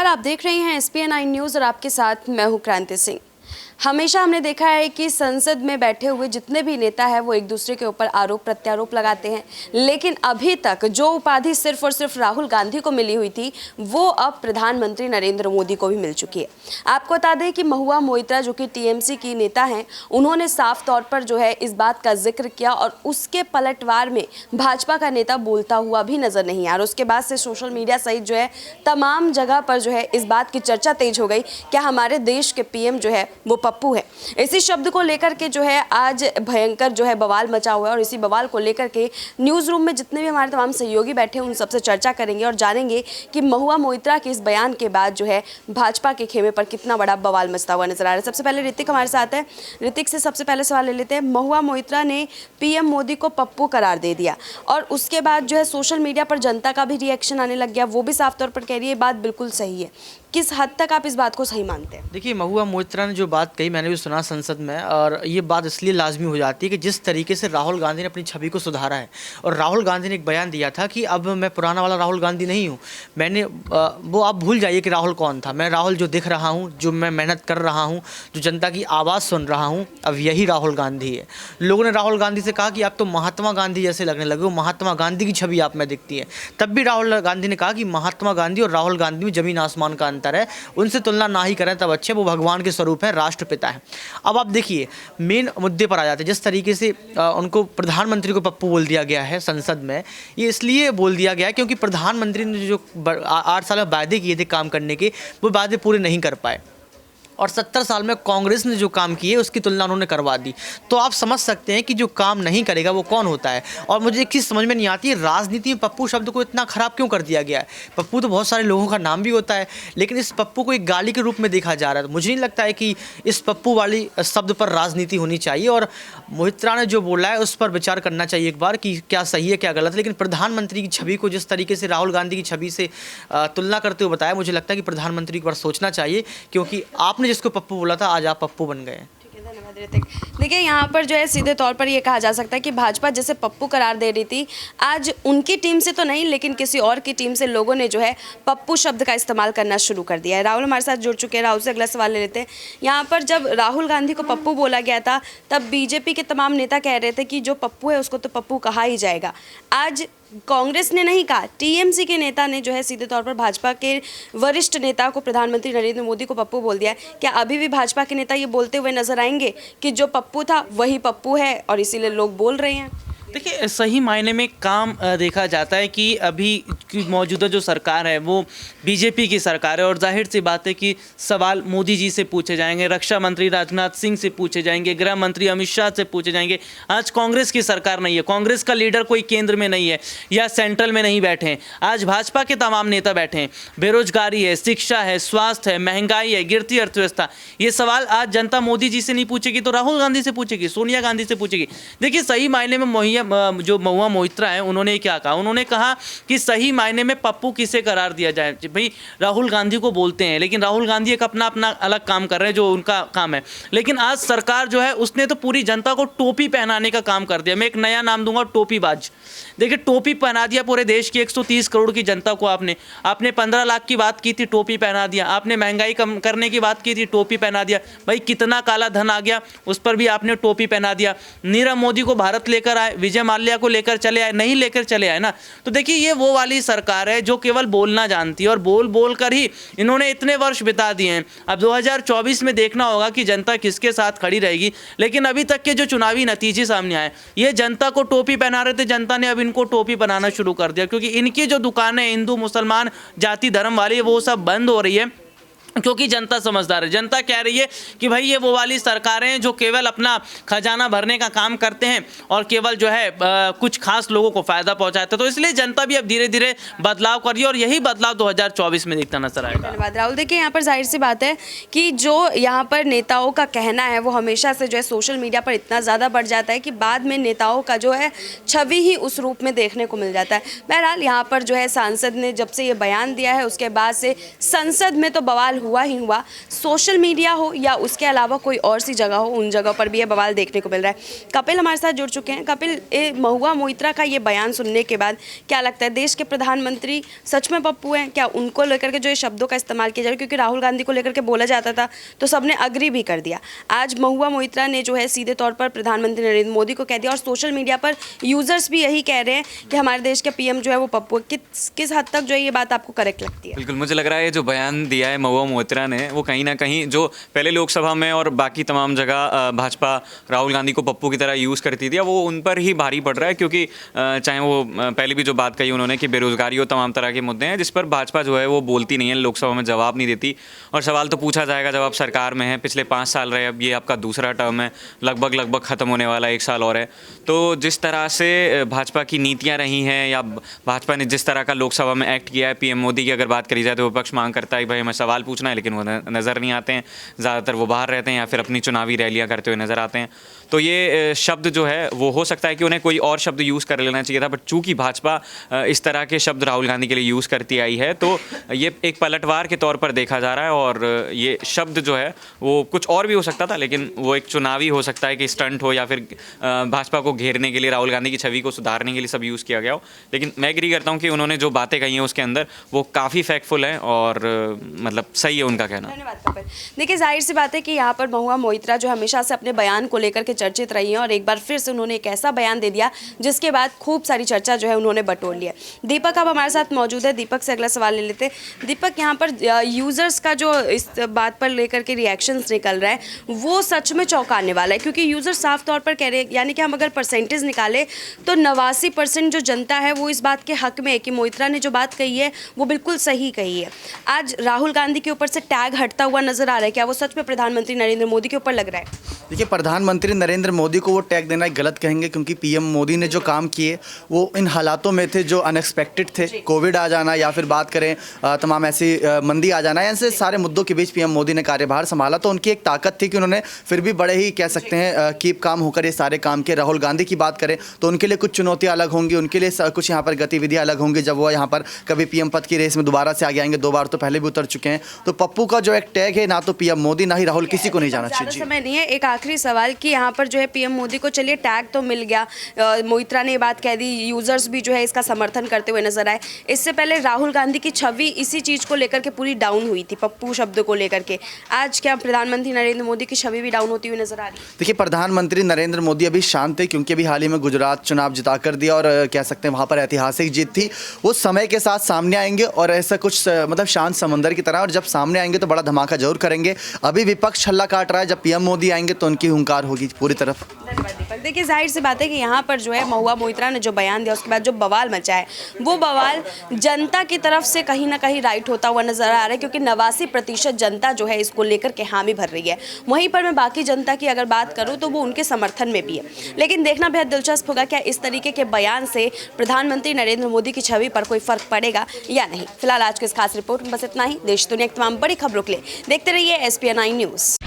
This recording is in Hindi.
नमस्कार, आप देख रहे हैं SPN9 न्यूज़ और आपके साथ मैं हूं क्रांति सिंह। हमेशा हमने देखा है कि संसद में बैठे हुए जितने भी नेता हैं वो एक दूसरे के ऊपर आरोप प्रत्यारोप लगाते हैं, लेकिन अभी तक जो उपाधि सिर्फ और सिर्फ राहुल गांधी को मिली हुई थी वो अब प्रधानमंत्री नरेंद्र मोदी को भी मिल चुकी है। आपको बता दें कि महुआ मोइत्रा जो कि TMC की नेता हैं, उन्होंने साफ तौर पर जो है इस बात का जिक्र किया और उसके पलटवार में भाजपा का नेता बोलता हुआ भी नजर नहीं आया। और उसके बाद से सोशल मीडिया सहित जो है तमाम जगह पर जो है इस बात की चर्चा तेज हो गई कि हमारे देश के PM जो है वो पप्पू है। इसी शब्द को लेकर के जो है आज भयंकर जो है बवाल मचा हुआ है और इसी बवाल को लेकर के न्यूज़ रूम में जितने भी हमारे तमाम सहयोगी बैठे हैं उन सबसे चर्चा करेंगे और जानेंगे कि महुआ मोइत्रा के इस बयान के बाद जो है भाजपा के खेमे पर कितना बड़ा बवाल मचता हुआ नजर आ रहा है। सबसे पहले ऋतिक हमारे साथ है। ऋतिक से सबसे पहले सवाल ले लेते हैं। महुआ मोइत्रा ने PM मोदी को पप्पू करार दे दिया और उसके बाद जो है सोशल मीडिया पर जनता का भी रिएक्शन आने लग गया, वो भी साफ तौर पर कह रही है बात बिल्कुल सही है। किस हद तक आप इस बात को सही मानते हैं? देखिए, महुआ मोइत्रा ने जो बात कही मैंने भी सुना संसद में, और ये बात इसलिए लाजमी हो जाती है कि जिस तरीके से राहुल गांधी ने अपनी छवि को सुधारा है। और राहुल गांधी ने एक बयान दिया था कि अब मैं पुराना वाला राहुल गांधी नहीं हूँ, मैंने वो आप भूल जाइए कि राहुल कौन था। मैं राहुल जो दिख रहा हूँ, जो मैं मेहनत कर रहा हूँ, जो जनता की आवाज़ सुन रहा हूँ, अब यही राहुल गांधी है। लोगों ने राहुल गांधी से कहा कि आप तो महात्मा गांधी जैसे लगने लगे हो, महात्मा गांधी की छवि आप में दिखती है। तब भी राहुल गांधी ने कहा कि महात्मा गांधी और राहुल गांधी में ज़मीन आसमान का अंतर है, उनसे तुलना ना ही करें तब अच्छे, वो भगवान के स्वरूप है, राष्ट्रपिता है। अब आप देखिए मेन मुद्दे पर आ जाते हैं। जिस तरीके से उनको प्रधानमंत्री को पप्पू बोल दिया गया है संसद में, ये इसलिए बोल दिया गया है क्योंकि प्रधानमंत्री ने जो 8 साल में वायदे किए थे काम करने के, वो वायदे पूरे नहीं कर पाए। और 70 साल में कांग्रेस ने जो काम किए उसकी तुलना उन्होंने करवा दी। तो आप समझ सकते हैं कि जो काम नहीं करेगा वो कौन होता है। और मुझे एक चीज़ समझ में नहीं आती है, राजनीति में पप्पू शब्द को इतना ख़राब क्यों कर दिया गया है। पप्पू तो बहुत सारे लोगों का नाम भी होता है, लेकिन इस पप्पू को एक गाली के रूप में देखा जा रहा है। मुझे नहीं लगता है कि इस पप्पू वाली शब्द पर राजनीति होनी चाहिए। और मोइत्रा ने जो बोला है उस पर विचार करना चाहिए एक बार कि क्या सही है क्या गलत है। लेकिन प्रधानमंत्री की छवि को जिस तरीके से राहुल गांधी की छवि से तुलना करते हुए बताया, मुझे लगता है कि प्रधानमंत्री को एक बार सोचना चाहिए, क्योंकि आपने जिसको पप्पू बोला था आज आप पप्पू बन गए। धन्यवाद ऋतिक। देखिए, यहाँ पर जो है सीधे तौर पर ये कहा जा सकता है कि भाजपा जैसे पप्पू करार दे रही थी, आज उनकी टीम से तो नहीं लेकिन किसी और की टीम से लोगों ने जो है पप्पू शब्द का इस्तेमाल करना शुरू कर दिया है। राहुल हमारे साथ जुड़ चुके हैं, राहुल से अगला सवाल ले लेते हैं। यहाँ पर जब राहुल गांधी को पप्पू बोला गया था तब BJP के तमाम नेता कह रहे थे कि जो पप्पू है उसको तो पप्पू कहा ही जाएगा। आज कांग्रेस ने नहीं कहा, TMC के नेता ने जो है सीधे तौर पर भाजपा के वरिष्ठ नेता को प्रधानमंत्री नरेंद्र मोदी को पप्पू बोल दिया है। क्या अभी भी भाजपा के नेता ये बोलते हुए नजर आएंगे कि जो पप्पू था वही पप्पू है और इसीलिए लोग बोल रहे हैं? देखिए, सही मायने में काम देखा जाता है कि अभी की मौजूदा जो सरकार है वो BJP की सरकार है। और जाहिर सी बात है कि सवाल मोदी जी से पूछे जाएंगे, रक्षा मंत्री राजनाथ सिंह से पूछे जाएंगे, गृह मंत्री अमित शाह से पूछे जाएंगे। आज कांग्रेस की सरकार नहीं है, कांग्रेस का लीडर कोई केंद्र में नहीं है या सेंट्रल में नहीं बैठे हैं। आज भाजपा के तमाम नेता बैठे हैं। बेरोजगारी है, शिक्षा है, स्वास्थ्य है, महंगाई है, गिरती अर्थव्यवस्था, ये सवाल आज जनता मोदी जी से नहीं पूछेगी तो राहुल गांधी से पूछेगी, सोनिया गांधी से पूछेगी। देखिए, सही मायने में जो महुआ मोइत्रा है उन्होंने क्या कहा, उन्होंने कहा कि सही मायने में पप्पू किसे करार दिया जाए। भाई, राहुल गांधी को बोलते हैं, लेकिन राहुल गांधी एक अपना अलग काम कर रहे हैं जो उनका काम है। लेकिन आज सरकार जो है उसने तो पूरी जनता को टोपी पहनाने का काम कर दिया। मैं एक नया नाम दूंगा, टोपीबाज। देखिए, टोपी पहना दिया पूरे देश की 130 करोड़ की जनता को। आपने 15 लाख की बात की थी, टोपी पहना दिया। आपने महंगाई कम करने की बात की थी, टोपी पहना दिया। भाई, कितना काला धन आ गया उस पर भी आपने टोपी पहना दिया। नीरव मोदी को भारत लेकर आए, विजय माल्या को लेकर चले आए, नहीं लेकर चले आए ना। तो देखिए, ये वो वाली सरकार है जो केवल बोलना जानती है और बोल कर ही इन्होंने इतने वर्ष बिता दिए हैं। अब 2024 में देखना होगा कि जनता किसके साथ खड़ी रहेगी। लेकिन अभी तक के जो चुनावी नतीजे सामने आए, ये जनता को टोपी पहना रहे थे, जनता ने अब इनको टोपी बनाना शुरू कर दिया, क्योंकि इनकी जो दुकानें हिंदू मुसलमान जाति धर्म वाली वो सब बंद हो रही है। क्योंकि जनता समझदार है। जनता कह रही है कि भाई ये वो वाली सरकारें हैं जो केवल अपना खजाना भरने का काम करते हैं और केवल जो है कुछ खास लोगों को फायदा पहुंचाते हैं। तो इसलिए जनता भी अब धीरे धीरे बदलाव कर रही है और यही बदलाव 2024 में दिखता नजर आएगा। धन्यवाद राहुल। देखिए, यहाँ पर जाहिर सी बात है कि जो यहाँ पर नेताओं का कहना है वो हमेशा से जो है सोशल मीडिया पर इतना ज़्यादा बढ़ जाता है कि बाद में नेताओं का जो है छवि ही उस रूप में देखने को मिल जाता है। बहरहाल, यहाँ पर जो है सांसद ने जब से ये बयान दिया है उसके बाद से संसद में तो बवाल हुआ ही हुआ, सोशल मीडिया हो या उसके अलावा कोई और सी जगह हो, उन जगह पर भी ये बवाल देखने को मिल रहा है। कपिल हमारे साथ जुड़ चुके हैं। कपिल, महुआ मोइत्रा का ये बयान सुनने के बाद क्या लगता है, देश के प्रधानमंत्री सच में पप्पू हैं क्या? उनको लेकर के जो ये शब्दों का इस्तेमाल किया जा रहा है, क्योंकि राहुल गांधी को लेकर के बोला जाता था तो सबने अग्री भी कर दिया। आज महुआ मोइत्रा ने जो है सीधे तौर पर प्रधानमंत्री नरेंद्र मोदी को कह दिया और सोशल मीडिया पर यूजर्स भी यही कह रहे हैं कि हमारे देश के पीएम जो है वो पप्पू है। किस हद तक जो है ये बात आपको करेक्ट लगती है? बिल्कुल, मुझे लग रहा है जो बयान दिया है महुआ मोइत्रा ने, वो कहीं ना कहीं जो पहले लोकसभा में और बाकी तमाम जगह भाजपा राहुल गांधी को पप्पू की तरह यूज़ करती थी, वो उन पर ही भारी पड़ रहा है। क्योंकि चाहे वो पहले भी जो बात कही उन्होंने कि बेरोजगारी और तमाम तरह के मुद्दे हैं जिस पर भाजपा जो है वो बोलती नहीं है, लोकसभा में जवाब नहीं देती। और सवाल तो पूछा जाएगा जब आप सरकार में हैं, पिछले 5 साल रहे, अब ये आपका दूसरा टर्म है, लगभग ख़त्म होने वाला 1 साल और है। तो जिस तरह से भाजपा की नीतियाँ रही हैं या भाजपा ने जिस तरह का लोकसभा में एक्ट किया है, पीएम मोदी की अगर बात करी जाए तो विपक्ष मांग करता है भाई हमें सवाल पूछना है, लेकिन वो नज़र नहीं आते हैं, ज़्यादातर वो बाहर रहते हैं या फिर अपनी चुनावी रैलियाँ करते हुए नज़र आते हैं। तो ये शब्द जो है वो हो सकता है कि उन्हें कोई और शब्द यूज़ कर लेना चाहिए था, बट चूंकि भाजपा इस तरह के शब्द राहुल गांधी के लिए यूज़ करती आई है तो ये एक पलटवार के तौर पर देखा जा रहा है। और ये शब्द जो है वो कुछ और भी हो सकता था, लेकिन वो एक चुनावी हो सकता है कि स्टंट हो या फिर भाजपा को घेरने के लिए, राहुल गांधी की छवि को सुधारने के लिए सब यूज़ किया गया हो। लेकिन मैं एग्री करता हूँ कि उन्होंने जो बातें कही हैं उसके अंदर वो काफ़ी फैक्टफुल हैं और मतलब सही है उनका कहना। धन्यवाद कपिल। देखिए, जाहिर सी बात है कि यहाँ पर महुआ मोइत्रा जो हमेशा से अपने बयान को लेकर के चर्चित रही हैं और एक बार फिर से उन्होंने एक ऐसा बयान दे दिया जिसके बाद खूब सारी चर्चा जो है उन्होंने बटोर लिया। दीपक अब हमारे साथ मौजूद है, दीपक से अगला सवाल ले लेते हैं। दीपक, यहाँ पर यूजर्स का जो इस बात पर लेकर के रिएक्शंस निकल रहा है वो सच में चौंकाने वाला है, क्योंकि यूजर साफ तौर पर कह रहे हैं, यानी कि हम अगर परसेंटेज निकालें तो 89% जो जनता है वो इस बात के हक में है कि मोइत्रा ने जो बात कही है वो बिल्कुल सही कही है। आज राहुल गांधी के ऊपर से टैग हटता हुआ नजर आ रहा है, क्या वो सच में प्रधानमंत्री नरेंद्र मोदी के ऊपर लग रहा है? देखिए, प्रधानमंत्री नरेंद्र मोदी को वो टैग देना गलत कहेंगे, क्योंकि पीएम मोदी ने जो काम किए वो इन हालातों में थे जो अनएक्सपेक्टेड थे। कोविड आ जाना या फिर बात करें तमाम ऐसी मंदी आ जाना, ऐसे सारे मुद्दों के बीच पीएम मोदी ने कार्यभार संभाला। तो उनकी एक ताकत थी कि उन्होंने फिर भी बड़े ही कह सकते हैं कीप काम होकर ये सारे काम किए। राहुल गांधी की बात करें तो उनके लिए कुछ चुनौतियाँ अलग होंगी, उनके लिए कुछ यहाँ पर गतिविधियाँ अलग होंगी जब वो यहाँ पर कभी पीएम पद की रेस में दोबारा से आगे आएंगे। 2 बार तो पहले भी उतर चुके हैं। तो पप्पू का जो एक टैग है, ना तो पीएम मोदी ना ही राहुल, किसी को नहीं जाना चाहिए। समय नहीं है, एक आखिरी सवाल कि यहाँ पर जो है पीएम मोदी को चलिए टैग तो मिल गया, मोइत्रा ने ये बात कह दी, यूजर्स भी जो है इसका समर्थन करते हुए नजर आए। इससे पहले राहुल गांधी की छवि इसी चीज को लेकर के पूरी डाउन हुई थी, पप्पू शब्द को लेकर के। आज क्या प्रधानमंत्री नरेंद्र मोदी की छवि भी डाउन होती हुई नजर आ रही है? देखिए, प्रधानमंत्री नरेंद्र मोदी अभी शांत थे, क्योंकि अभी हाल ही में गुजरात चुनाव जिता कर दिया और कह सकते हैं वहाँ पर ऐतिहासिक जीत थी। वो समय के साथ सामने आएंगे और ऐसा कुछ मतलब शांत समंदर की तरह, और जब सामने आएंगे तो बड़ा धमाका जरूर करेंगे। अभी विपक्ष हल्ला काट रहा है, जब पीएम मोदी आएंगे तो उनकी हुंकार होगी पूरी तरफ। धन्यवाद दीपक। देखिए, जाहिर सी बात है कि यहाँ पर जो है महुआ मोइत्रा ने जो बयान दिया उसके बाद जो बवाल मचा है वो बवाल जनता की तरफ से कहीं ना कहीं राइट होता हुआ नजर आ रहा है, क्योंकि 89% जनता जो है इसको लेकर के हामी भर रही है। वहीं पर मैं बाकी जनता की अगर बात करूँ तो वो उनके समर्थन में भी है। लेकिन देखना बेहद दिलचस्प होगा क्या इस तरीके के बयान से प्रधानमंत्री नरेंद्र मोदी की छवि पर कोई फर्क पड़ेगा या नहीं। फिलहाल आज के इस खास रिपोर्ट में बस इतना ही। देश दुनिया की तमाम बड़ी खबरों के लिए देखते रहिए SPN9 न्यूज़।